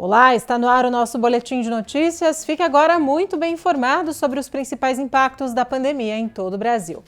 Olá, está no ar o nosso boletim de notícias. Fique agora muito bem informado sobre os principais impactos da pandemia em todo o Brasil.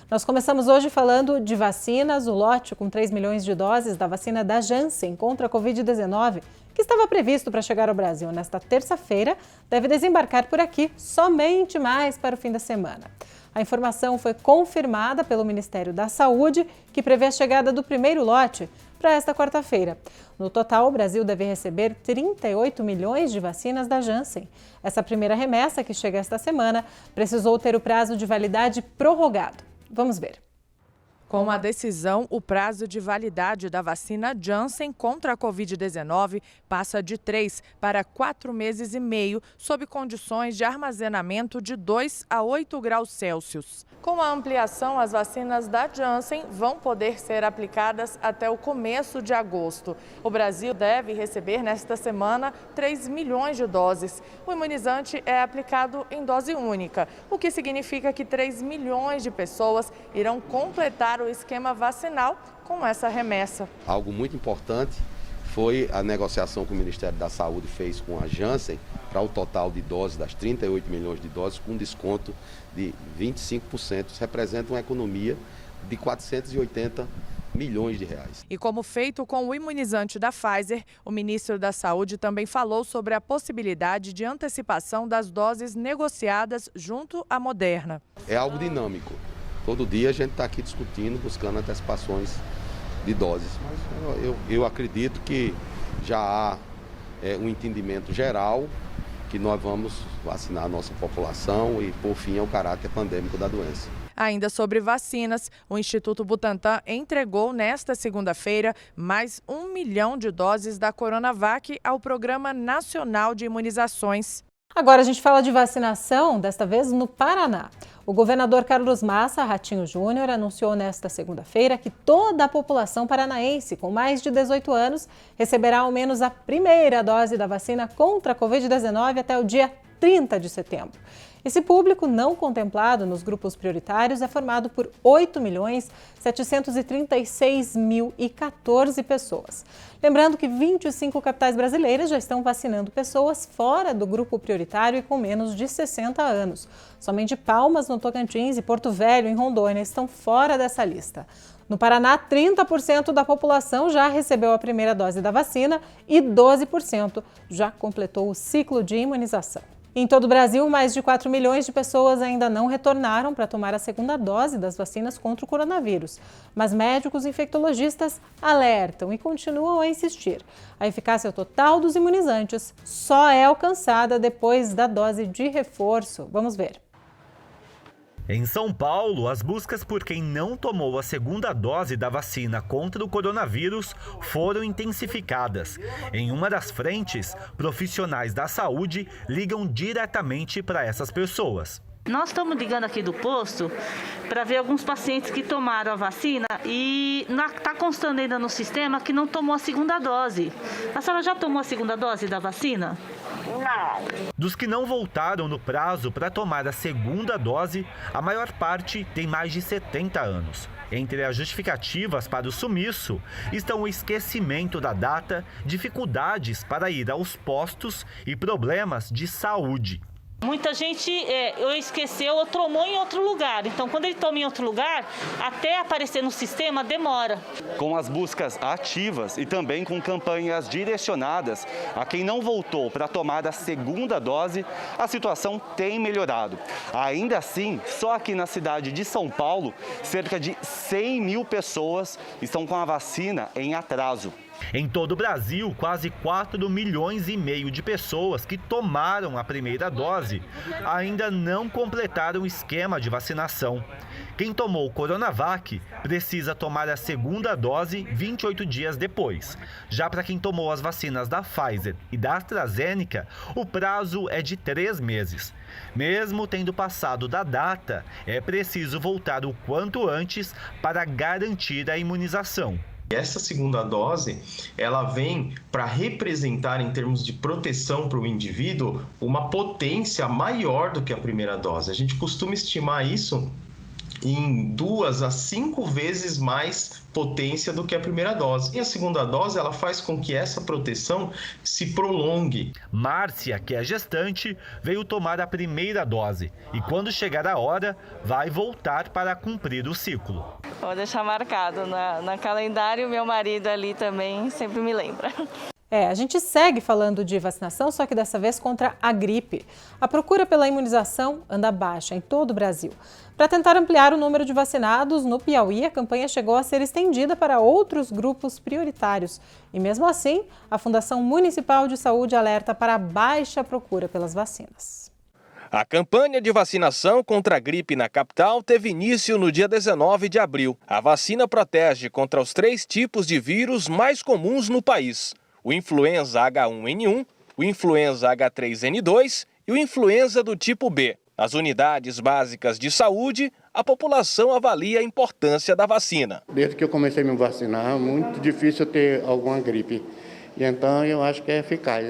Nós começamos hoje falando de vacinas. O lote com 3 milhões de doses da vacina da Janssen contra a Covid-19, que estava previsto para chegar ao Brasil nesta terça-feira, deve desembarcar por aqui somente mais para o fim da semana. A informação foi confirmada pelo Ministério da Saúde, que prevê a chegada do primeiro lote para esta quarta-feira. No total, o Brasil deve receber 38 milhões de vacinas da Janssen. Essa primeira remessa, que chega esta semana, precisou ter o prazo de validade prorrogado. Vamos ver. Com a decisão, o prazo de validade da vacina Janssen contra a Covid-19 passa de 3 para 4 meses e meio, sob condições de armazenamento de 2 a 8 graus Celsius. Com a ampliação, as vacinas da Janssen vão poder ser aplicadas até o começo de agosto. O Brasil deve receber nesta semana 3 milhões de doses. O imunizante é aplicado em dose única, o que significa que 3 milhões de pessoas irão completar o esquema vacinal com essa remessa. Algo muito importante foi a negociação que o Ministério da Saúde fez com a Janssen para o total de doses, das 38 milhões de doses, com desconto de 25%. Isso representa uma economia de 480 milhões de reais. E como feito com o imunizante da Pfizer, o ministro da Saúde também falou sobre a possibilidade de antecipação das doses negociadas junto à Moderna. É algo dinâmico. Todo dia a gente está aqui discutindo, buscando antecipações de doses. Mas eu acredito que já há um entendimento geral que nós vamos vacinar a nossa população e pôr fim ao caráter pandêmico da doença. Ainda sobre vacinas, o Instituto Butantan entregou nesta segunda-feira mais 1 milhão de doses da Coronavac ao Programa Nacional de Imunizações. Agora a gente fala de vacinação, desta vez no Paraná. O governador Carlos Massa Ratinho Júnior anunciou nesta segunda-feira que toda a população paranaense com mais de 18 anos receberá ao menos a primeira dose da vacina contra a Covid-19 até o dia 30 de setembro. Esse público não contemplado nos grupos prioritários é formado por 8.736.014 pessoas. Lembrando que 25 capitais brasileiras já estão vacinando pessoas fora do grupo prioritário e com menos de 60 anos. Somente Palmas, no Tocantins, e Porto Velho, em Rondônia, estão fora dessa lista. No Paraná, 30% da população já recebeu a primeira dose da vacina e 12% já completou o ciclo de imunização. Em todo o Brasil, mais de 4 milhões de pessoas ainda não retornaram para tomar a segunda dose das vacinas contra o coronavírus. Mas médicos e infectologistas alertam e continuam a insistir. A eficácia total dos imunizantes só é alcançada depois da dose de reforço. Vamos ver. Em São Paulo, as buscas por quem não tomou a segunda dose da vacina contra o coronavírus foram intensificadas. Em uma das frentes, profissionais da saúde ligam diretamente para essas pessoas. Nós estamos ligando aqui do posto para ver alguns pacientes que tomaram a vacina e está constando ainda no sistema que não tomou a segunda dose. A senhora já tomou a segunda dose da vacina? Não. Dos que não voltaram no prazo para tomar a segunda dose, a maior parte tem mais de 70 anos. Entre as justificativas para o sumiço estão o esquecimento da data, dificuldades para ir aos postos e problemas de saúde. Muita gente esqueceu ou tomou em outro lugar. Então, quando ele toma em outro lugar, até aparecer no sistema, demora. Com as buscas ativas e também com campanhas direcionadas a quem não voltou para tomar a segunda dose, a situação tem melhorado. Ainda assim, só aqui na cidade de São Paulo, cerca de 100 mil pessoas estão com a vacina em atraso. Em todo o Brasil, quase 4 milhões e meio de pessoas que tomaram a primeira dose ainda não completaram o esquema de vacinação. Quem tomou o Coronavac precisa tomar a segunda dose 28 dias depois. Já para quem tomou as vacinas da Pfizer e da AstraZeneca, o prazo é de 3 meses. Mesmo tendo passado da data, é preciso voltar o quanto antes para garantir a imunização. Essa segunda dose, ela vem para representar, em termos de proteção para o indivíduo, uma potência maior do que a primeira dose. A gente costuma estimar isso em 2 a 5 vezes mais potência do que a primeira dose. E a segunda dose, ela faz com que essa proteção se prolongue. Márcia, que é gestante, veio tomar a primeira dose e quando chegar a hora, vai voltar para cumprir o ciclo. Vou deixar marcado na calendário, meu marido ali também sempre me lembra. A gente segue falando de vacinação, só que dessa vez contra a gripe. A procura pela imunização anda baixa em todo o Brasil. Para tentar ampliar o número de vacinados, no Piauí, a campanha chegou a ser estendida para outros grupos prioritários. E mesmo assim, a Fundação Municipal de Saúde alerta para a baixa procura pelas vacinas. A campanha de vacinação contra a gripe na capital teve início no dia 19 de abril. A vacina protege contra os 3 tipos de vírus mais comuns no país: o influenza H1N1, o influenza H3N2 e o influenza do tipo B. Nas unidades básicas de saúde, a população avalia a importância da vacina. Desde que eu comecei a me vacinar, é muito difícil ter alguma gripe. E então eu acho que é eficaz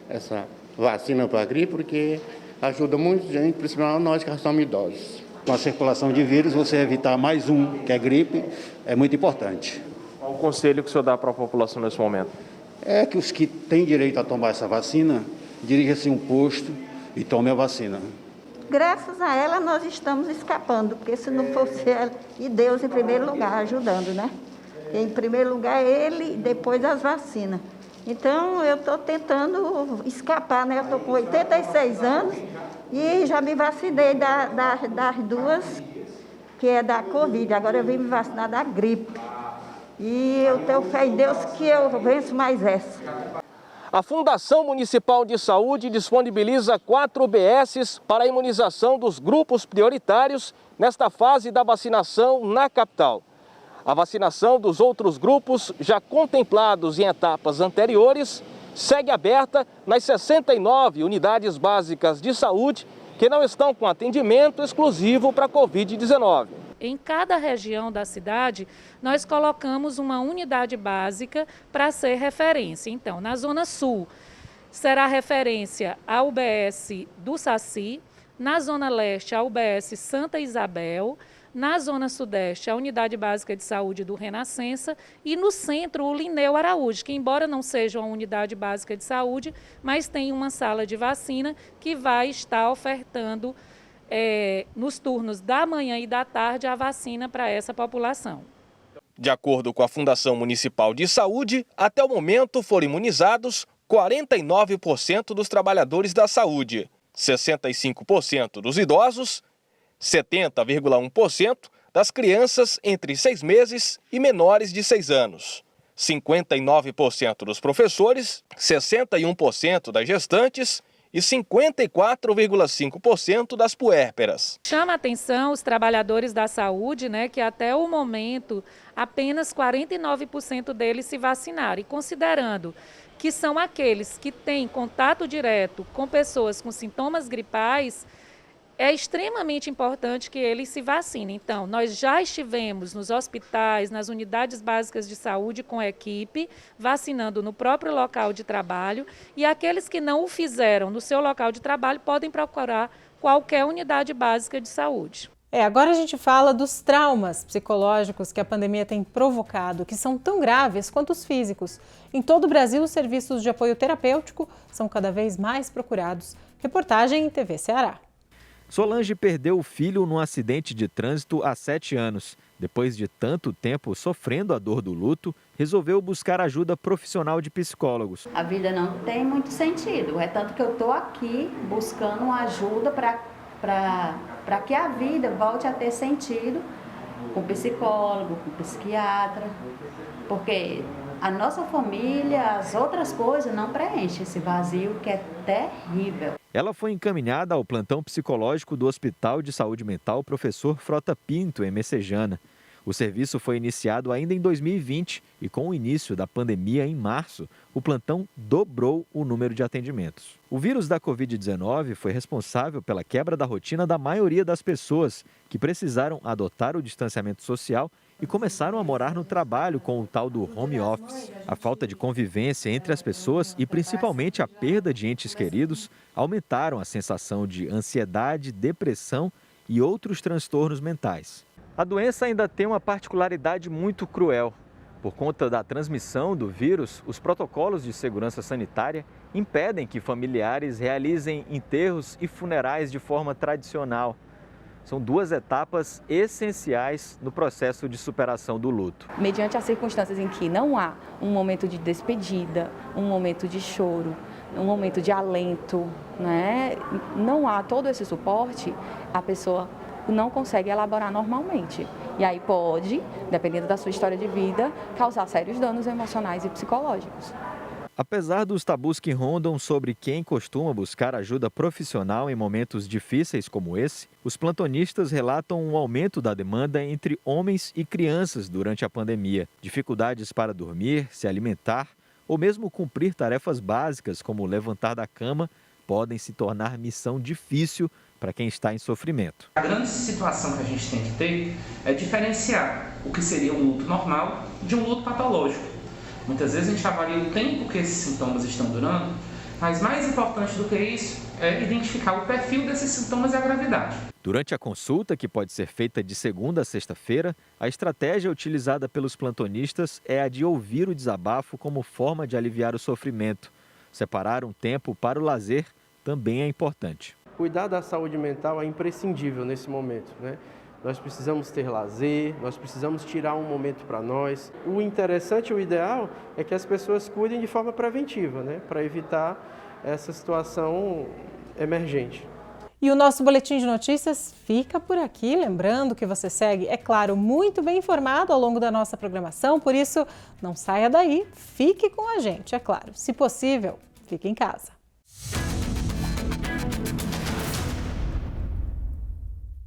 essa vacina para a gripe, porque ajuda muita gente, principalmente nós que somos idosos. Com a circulação de vírus, você evitar mais um, que é gripe, é muito importante. Qual o conselho que o senhor dá para a população nesse momento? É que os que têm direito a tomar essa vacina, dirija-se a um posto e tome a vacina. Graças a ela nós estamos escapando, porque se não fosse ela e Deus em primeiro lugar ajudando, né? Em primeiro lugar ele e depois as vacinas. Então eu estou tentando escapar, né? Eu estou com 86 anos e já me vacinei das 2, que é da Covid. Agora eu vim me vacinar da gripe. E eu tenho fé em Deus que eu venço mais essa. A Fundação Municipal de Saúde disponibiliza 4 UBSs para a imunização dos grupos prioritários nesta fase da vacinação na capital. A vacinação dos outros grupos, já contemplados em etapas anteriores, segue aberta nas 69 unidades básicas de saúde que não estão com atendimento exclusivo para a Covid-19. Em cada região da cidade, nós colocamos uma unidade básica para ser referência. Então, na Zona Sul, será referência a UBS do Saci, na Zona Leste, a UBS Santa Isabel, na Zona Sudeste, a Unidade Básica de Saúde do Renascença e no centro, o Linneu Araújo, que embora não seja uma unidade básica de saúde, mas tem uma sala de vacina que vai estar ofertando nos turnos da manhã e da tarde a vacina para essa população. De acordo com a Fundação Municipal de Saúde, até o momento foram imunizados 49% dos trabalhadores da saúde, 65% dos idosos, 70,1% das crianças entre 6 meses e menores de 6 anos, 59% dos professores, 61% das gestantes e 54,5% das puérperas. Chama a atenção os trabalhadores da saúde, né, que até o momento apenas 49% deles se vacinaram. E considerando que são aqueles que têm contato direto com pessoas com sintomas gripais, é extremamente importante que eles se vacinem. Então, nós já estivemos nos hospitais, nas unidades básicas de saúde com a equipe, vacinando no próprio local de trabalho, e aqueles que não o fizeram no seu local de trabalho podem procurar qualquer unidade básica de saúde. Agora a gente fala dos traumas psicológicos que a pandemia tem provocado, que são tão graves quanto os físicos. Em todo o Brasil, os serviços de apoio terapêutico são cada vez mais procurados. Reportagem em TV Ceará. Solange perdeu o filho num acidente de trânsito há 7 anos. Depois de tanto tempo sofrendo a dor do luto, resolveu buscar ajuda profissional de psicólogos. A vida não tem muito sentido, é tanto que eu estou aqui buscando uma ajuda para que a vida volte a ter sentido com psicólogo, com psiquiatra, porque a nossa família, as outras coisas não preenchem esse vazio que é terrível. Ela foi encaminhada ao plantão psicológico do Hospital de Saúde Mental Professor Frota Pinto, em Messejana. O serviço foi iniciado ainda em 2020 e com o início da pandemia em março, o plantão dobrou o número de atendimentos. O vírus da Covid-19 foi responsável pela quebra da rotina da maioria das pessoas que precisaram adotar o distanciamento social e começaram a morar no trabalho com o tal do home office. A falta de convivência entre as pessoas e principalmente a perda de entes queridos aumentaram a sensação de ansiedade, depressão e outros transtornos mentais. A doença ainda tem uma particularidade muito cruel. Por conta da transmissão do vírus, os protocolos de segurança sanitária impedem que familiares realizem enterros e funerais de forma tradicional. São 2 etapas essenciais no processo de superação do luto. Mediante as circunstâncias em que não há um momento de despedida, um momento de choro, um momento de alento, né? Não há todo esse suporte, a pessoa não consegue elaborar normalmente. E aí pode, dependendo da sua história de vida, causar sérios danos emocionais e psicológicos. Apesar dos tabus que rondam sobre quem costuma buscar ajuda profissional em momentos difíceis como esse, os plantonistas relatam um aumento da demanda entre homens e crianças durante a pandemia. Dificuldades para dormir, se alimentar ou mesmo cumprir tarefas básicas como levantar da cama podem se tornar missão difícil para quem está em sofrimento. A grande situação que a gente tem que ter é diferenciar o que seria um luto normal de um luto patológico. Muitas vezes a gente avalia o tempo que esses sintomas estão durando, mas mais importante do que isso é identificar o perfil desses sintomas e a gravidade. Durante a consulta, que pode ser feita de segunda a sexta-feira, a estratégia utilizada pelos plantonistas é a de ouvir o desabafo como forma de aliviar o sofrimento. Separar um tempo para o lazer também é importante. Cuidar da saúde mental é imprescindível nesse momento, né? Nós precisamos ter lazer, nós precisamos tirar um momento para nós. O interessante, o ideal, é que as pessoas cuidem de forma preventiva, né? Para evitar essa situação emergente. E o nosso boletim de notícias fica por aqui. Lembrando que você segue, é claro, muito bem informado ao longo da nossa programação. Por isso, não saia daí, fique com a gente, é claro. Se possível, fique em casa.